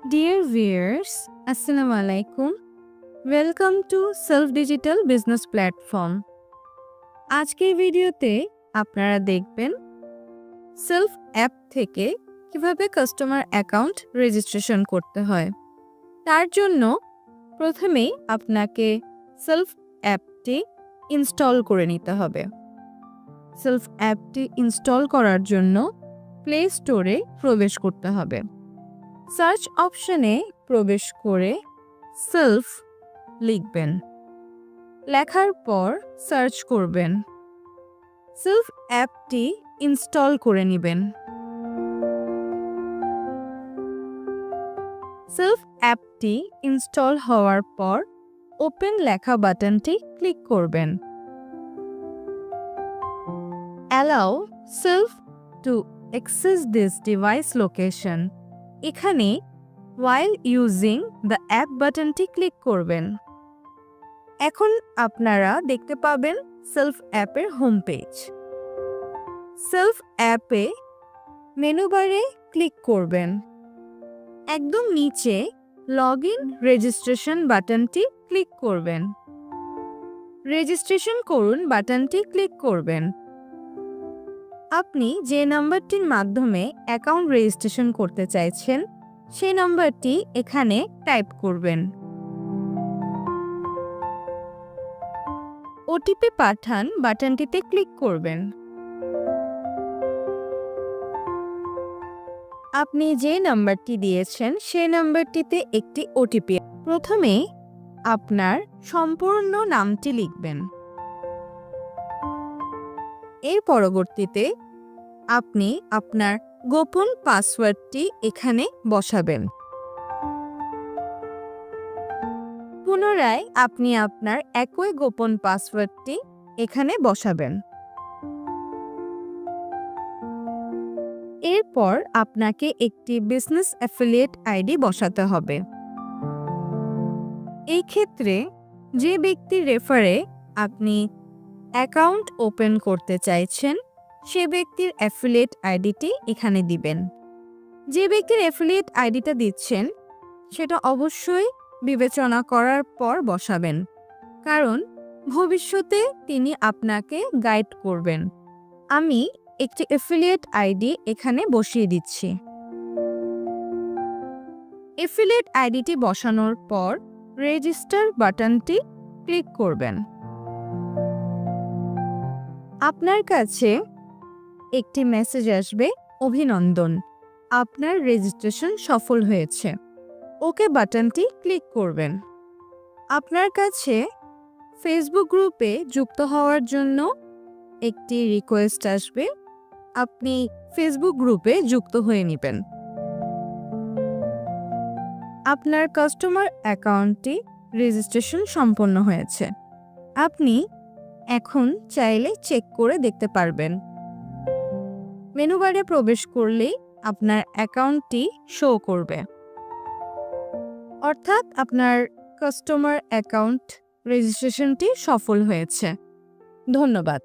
Dear viewers, Assalamu alaikum. Welcome to Self Digital Business Platform. আজকের ভিডিওতে আপনারা দেখবেন সেলফ অ্যাপ থেকে কিভাবে কাস্টমার অ্যাকাউন্ট রেজিস্ট্রেশন করতে হয়। তার জন্য প্রথমেই আপনাকে সেলফ অ্যাপটি ইনস্টল করে নিতে হবে। সেলফ অ্যাপটি ইনস্টল করার জন্য প্লে স্টোরে প্রবেশ করতে হবে। সার্চ অপশনে প্রবেশ করে সেলফ লিখবেন। লেখার পর সার্চ করবেন। সেলফ অ্যাপটি ইনস্টল করে নেবেন। সেলফ অ্যাপটি ইনস্টল হওয়ার পর ওপেন লেখা বাটনটি ক্লিক করবেন। Allow self to access this device location. এখানে while using the app বাটনটি ক্লিক করবেন। এখন আপনারা দেখতে পাবেন সেলফ অ্যাপের হোম পেজ। সেলফ অ্যাপে মেনু বারে ক্লিক করবেন। একদম নিচে লগ ইন রেজিস্ট্রেশন বাটনটি ক্লিক করবেন। রেজিস্ট্রেশন করুন বাটনটি ক্লিক করবেন। আপনি যে নাম্বারটির মাধ্যমে অ্যাকাউন্ট রেজিস্ট্রেশন করতে চাইছেন সেই নাম্বারটি এখানে টাইপ করবেন। ওটিপি পাঠান বাটনটিতে ক্লিক করবেন। আপনি যে নাম্বারটি দিয়েছেন সেই নাম্বারটিতে একটি ওটিপি। প্রথমে আপনার সম্পূর্ণ নামটি লিখবেন। এর পরবর্তীতে আপনি আপনার গোপন পাসওয়ার্ডটি এখানে বসাবেন। পুনরায় আপনি আপনার একই গোপন পাসওয়ার্ডটি এখানে বসাবেন। এরপর আপনাকে একটি বিজনেস অ্যাফিলিয়েট আইডি বসাতে হবে। এই ক্ষেত্রে যে ব্যক্তির রেফারে আপনি অ্যাকাউন্ট ওপেন করতে চাইছেন সে ব্যক্তির অ্যাফিলিয়েট আইডিটি এখানে দিবেন। যে ব্যক্তির অ্যাফিলিয়েট আইডিটা দিচ্ছেন সেটা অবশ্যই বিবেচনা করার পর বসাবেন, কারণ ভবিষ্যতে তিনি আপনাকে গাইড করবেন। আমি একটি অ্যাফিলিয়েট আইডি এখানে বসিয়ে দিচ্ছি। অ্যাফিলিয়েট আইডিটি বসানোর পর রেজিস্টার বাটনটি ক্লিক করবেন। আপনার কাছে একটি মেসেজ আসবে, অভিনন্দন, আপনার রেজিস্ট্রেশন সফল হয়েছে। ওকে বাটনটি ক্লিক করবেন। আপনার কাছে ফেসবুক গ্রুপে যুক্ত হওয়ার জন্য একটি রিকোয়েস্ট আসবে। আপনি ফেসবুক গ্রুপে যুক্ত হয়ে নেবেন। আপনার কাস্টমার অ্যাকাউন্টটি রেজিস্ট্রেশন সম্পন্ন হয়েছে। আপনি এখন চাইলে চেক করে দেখতে পারবেন। মেনু বারে প্রবেশ করলেই আপনার অ্যাকাউন্টটি শো করবে, অর্থাৎ আপনার কাস্টমার অ্যাকাউন্ট রেজিস্ট্রেশনটি সফল হয়েছে। ধন্যবাদ।